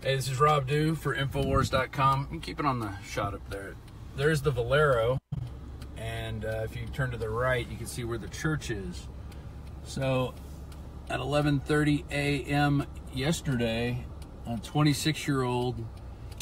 Hey, this is Rob Dew for Infowars.com. I'm keeping on the shot up there. There's the Valero, and if you turn to the right, you can see where the church is. So, at 11:30 a.m. yesterday, a 26-year-old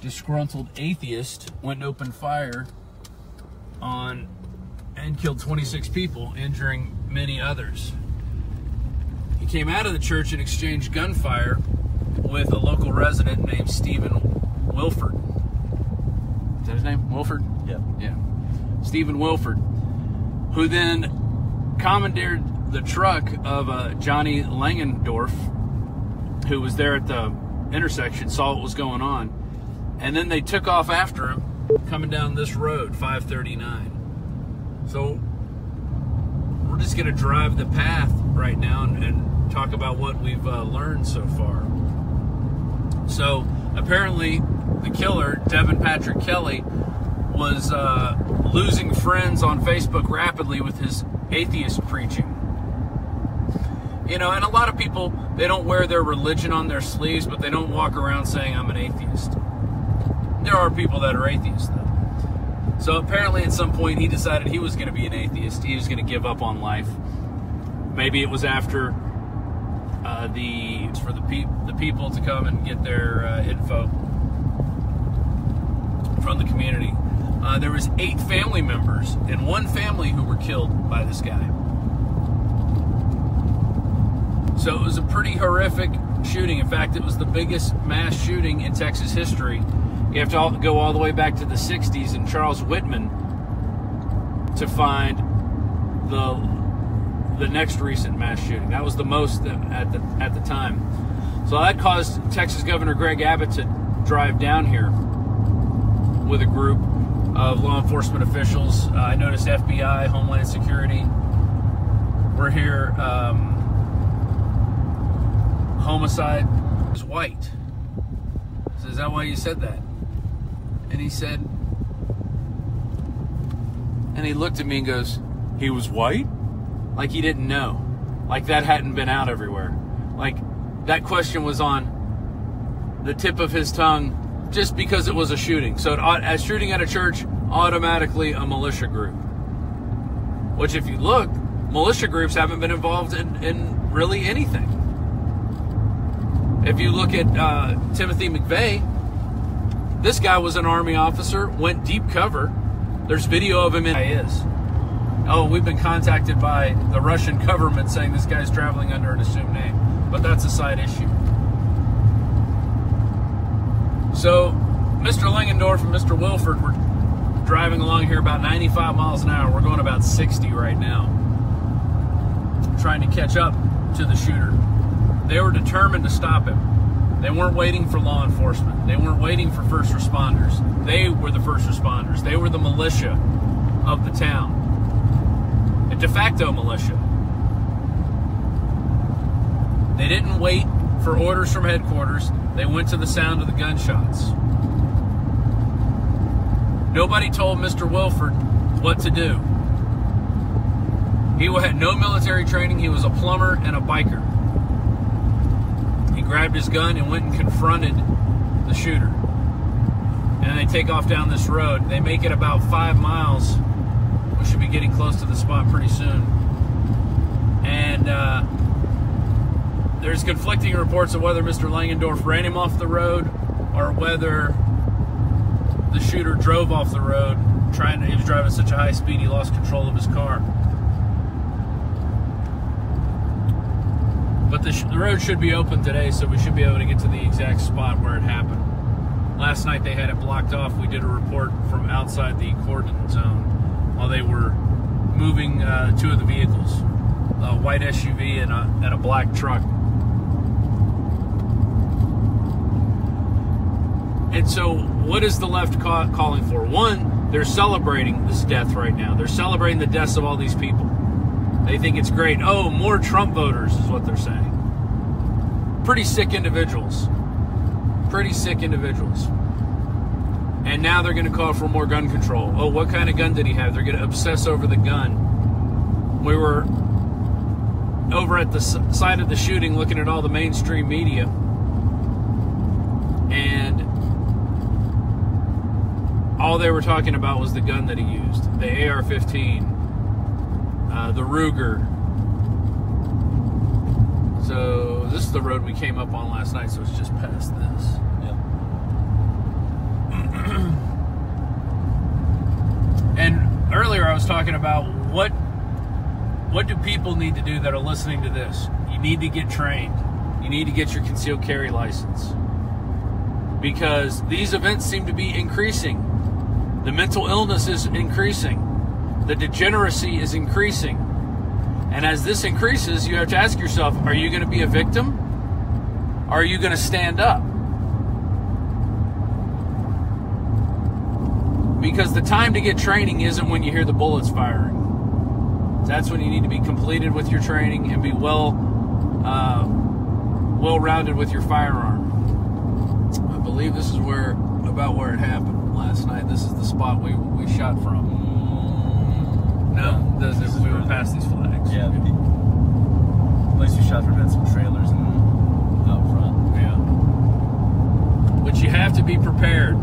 disgruntled atheist went and opened fire on and killed 26 people, injuring many others. He came out of the church and exchanged gunfire with a local resident named Stephen Wilford. Is that his name? Wilford? Yep. Yeah. Stephen Wilford, who then commandeered the truck of Johnny Langendorf, who was there at the intersection, saw what was going on, and then they took off after him, coming down this road, 539. So we're just going to drive the path right now and talk about what we've learned so far. So apparently the killer, Devin Patrick Kelly, was losing friends on Facebook rapidly with his atheist preaching. You know, and a lot of people, they don't wear their religion on their sleeves, but they don't walk around saying, I'm an atheist. There are people that are atheists, though. So apparently at some point he decided he was going to be an atheist. He was going to give up on life. Maybe it was after for the people to come and get their info from the community. There was 8 family members and 1 family who were killed by this guy. So it was a pretty horrific shooting. In fact, it was the biggest mass shooting in Texas history. You have to go all the way back to the 60s and Charles Whitman to find the next recent mass shooting. That was the most at the time. So that caused Texas Governor Greg Abbott to drive down here with a group of law enforcement officials. I noticed FBI, Homeland Security. We're here. Homicide is white. So is that why you said that? And he said, and he looked at me and goes, he was white? Like he didn't know. Like that hadn't been out everywhere. Like that question was on the tip of his tongue just because it was a shooting. So a shooting at a church, automatically a militia group. Which if you look, militia groups haven't been involved in really anything. If you look at Timothy McVeigh, this guy was an Army officer, went deep cover. There's video of him in is. Oh, we've been contacted by the Russian government saying this guy's traveling under an assumed name. But that's a side issue. So, Mr. Langendorf and Mr. Wilford were driving along here about 95 miles an hour. We're going about 60 right now. Trying to catch up to the shooter. They were determined to stop him. They weren't waiting for law enforcement. They weren't waiting for first responders. They were the first responders. They were the militia of the town. A de facto militia. They didn't wait for orders from headquarters. They went to the sound of the gunshots. Nobody told Mr. Wilford what to do. He had no military training. He was a plumber and a biker. He grabbed his gun and went and confronted the shooter. And they take off down this road. They make it about 5 miles. We should be getting close to the spot pretty soon. And there's conflicting reports of whether Mr. Langendorf ran him off the road or whether the shooter drove off the road. He was driving at such a high speed he lost control of his car. But the road should be open today, so we should be able to get to the exact spot where it happened. Last night they had it blocked off. We did a report from outside the coordinate zone while they were moving 2 of the vehicles, a white SUV and a black truck. And so what is the left calling for? One, they're celebrating this death right now. They're celebrating the deaths of all these people. They think it's great. Oh, more Trump voters is what they're saying. Pretty sick individuals. Pretty sick individuals. And now they're going to call for more gun control. Oh, what kind of gun did he have? They're going to obsess over the gun. We were over at the site of the shooting looking at all the mainstream media. and all they were talking about was the gun that he used, the AR-15, the Ruger. So this is the road we came up on last night, so it's just past this. Yep. And earlier I was talking about what do people need to do that are listening to this? You need to get trained. You need to get your concealed carry license. Because these events seem to be increasing. The mental illness is increasing. The degeneracy is increasing. And as this increases, you have to ask yourself, are you going to be a victim? Or are you going to stand up? Because the time to get training isn't when you hear the bullets firing. That's when you need to be completed with your training and be well-rounded with your firearm. I believe this is about where it happened last night. This is the spot we shot from. No, we were past these flags. Yeah, the place we shot from had some trailers out front. Yeah. But you have to be prepared.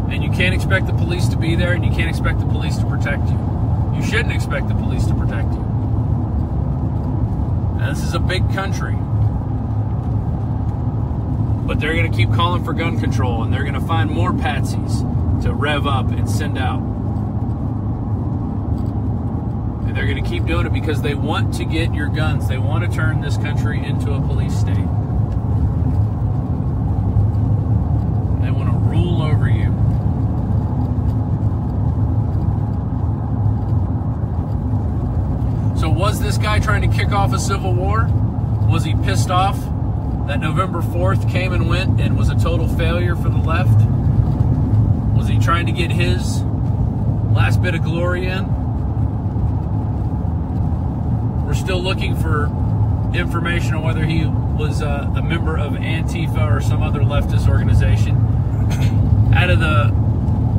And you can't expect the police to be there, and you can't expect the police to protect you. You shouldn't expect the police to protect you. Now, this is a big country. But they're going to keep calling for gun control, and they're going to find more patsies to rev up and send out. And they're going to keep doing it because they want to get your guns. They want to turn this country into a police state. They want to rule over you. So was this guy trying to kick off a civil war? Was he pissed off that November 4th came and went and was a total failure for the left? Was he trying to get his last bit of glory in? We're still looking for information on whether he was a member of Antifa or some other leftist organization. Out of the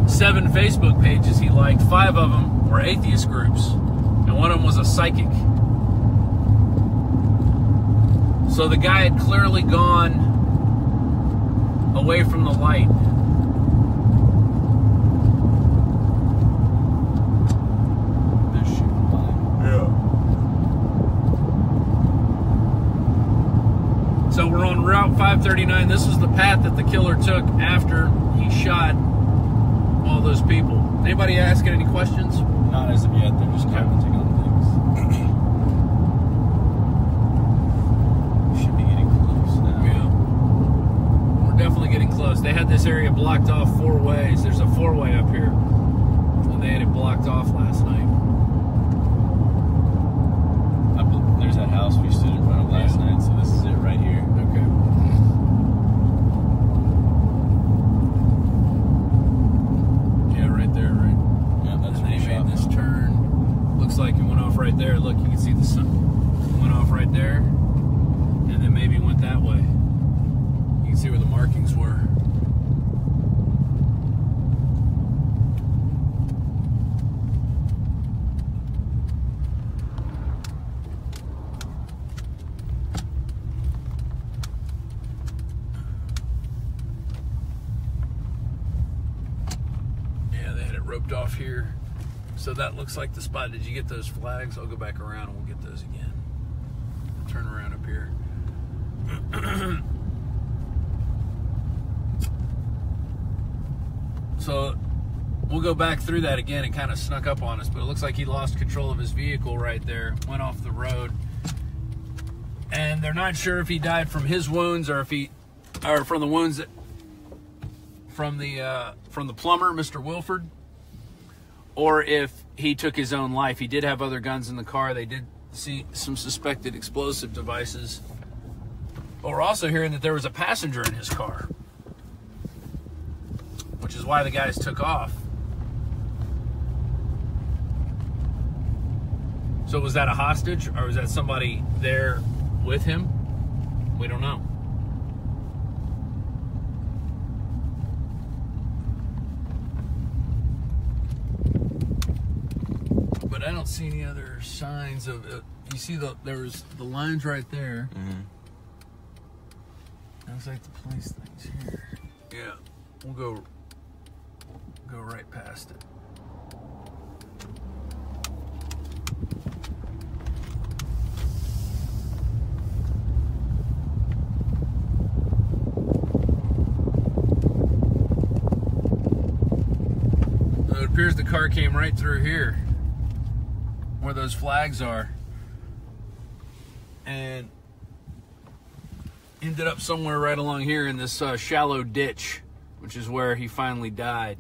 7 Facebook pages he liked, 5 of them were atheist groups. And one of them was a psychic. So the guy had clearly gone away from the light. They're shooting by. Yeah. So we're on Route 539. This is the path that the killer took after he shot all those people. Anybody asking any questions? Not as of yet. They're just commenting on things. Should be getting close now. Yeah. We're definitely getting close. They had this area blocked off 4 ways. There's a 4-way up here. And they had it blocked off last night. There's that house we stood in front of last night, so this is it right here. Okay. Yeah, right there, right? Yeah, that's And they where made this turn. Looks like it went off right there. Look, you can see the sun. It went off right there. And then maybe went that way. You can see where the markings were. Yeah, they had it roped off here. So that looks like the spot. Did you get those flags? I'll go back around and we'll get those again. Turn around up here. So we'll go back through that again. It kind of snuck up on us, but it looks like he lost control of his vehicle right there, went off the road. And they're not sure if he died from his wounds or from the wounds that from the plumber, Mr. Wilford, or if he took his own life. He did have other guns in the car. They did see some suspected explosive devices. But we're also hearing that there was a passenger in his car, which is why the guys took off. So was that a hostage, or was that somebody there with him? We don't know. But I don't see any other signs of it. You see there was the lines right there. Mm-hmm. Looks like the police thing's here. Yeah, we'll go right past it. It appears the car came right through here, where those flags are, and ended up somewhere right along here in this shallow ditch, which is where he finally died.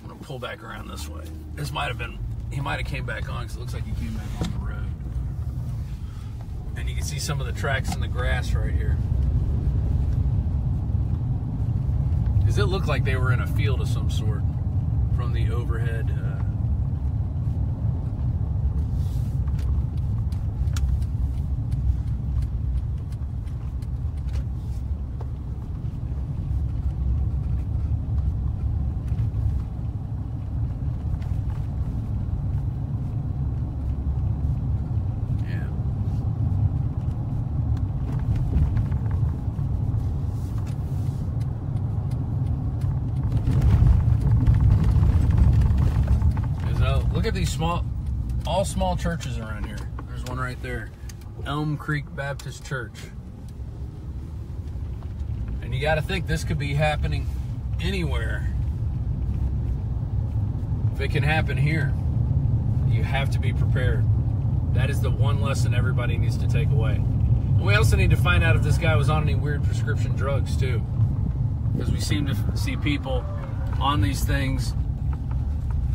I'm gonna pull back around this way. This might have been, he might have came back on, because it looks like he came back on the road. And you can see some of the tracks in the grass right here. Does it look like they were in a field of some sort from the overhead? Look at these all small churches around here. There's one right there, Elm Creek Baptist Church. And you got to think this could be happening anywhere. If it can happen here, you have to be prepared. That is the one lesson everybody needs to take away. And we also need to find out if this guy was on any weird prescription drugs too, because we seem to see people on these things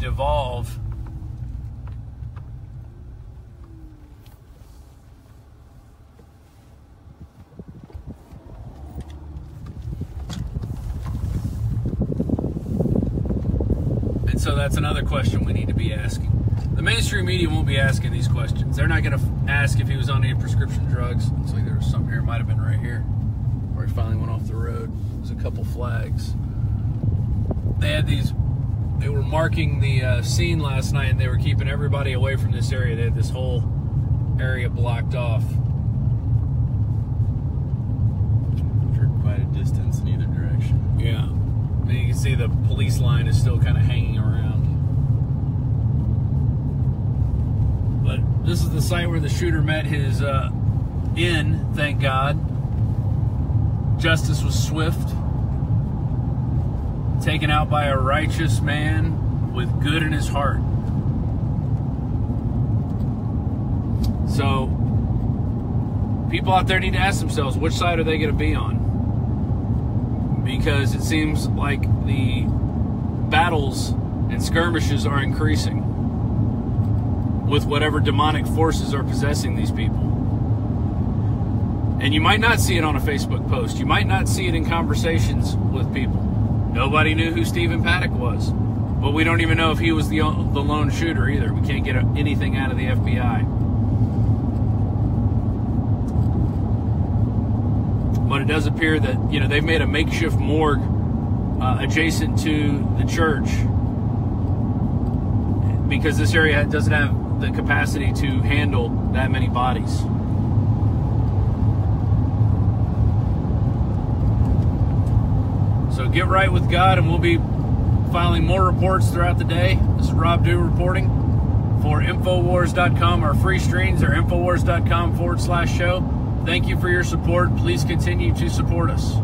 devolve. So that's another question we need to be asking. The mainstream media won't be asking these questions. They're not going to ask if he was on any prescription drugs. Looks like there was some here. It might have been right here, where he finally went off the road. There's a couple flags. They had these. They were marking the scene last night, and they were keeping everybody away from this area. They had this whole area blocked off for quite a distance in either direction. Yeah. And you can see the police line is still kind of hanging around. But this is the site where the shooter met his end, thank God. Justice was swift. Taken out by a righteous man with good in his heart. So, people out there need to ask themselves, which side are they going to be on? Because it seems like the battles and skirmishes are increasing with whatever demonic forces are possessing these people. And you might not see it on a Facebook post. You might not see it in conversations with people. Nobody knew who Stephen Paddock was. But we don't even know if he was the lone shooter either. We can't get anything out of the FBI. But it does appear that, you know, they've made a makeshift morgue adjacent to the church because this area doesn't have the capacity to handle that many bodies. So get right with God, and we'll be filing more reports throughout the day. This is Rob Dew reporting for Infowars.com. Our free streams are Infowars.com/show. Thank you for your support. Please continue to support us.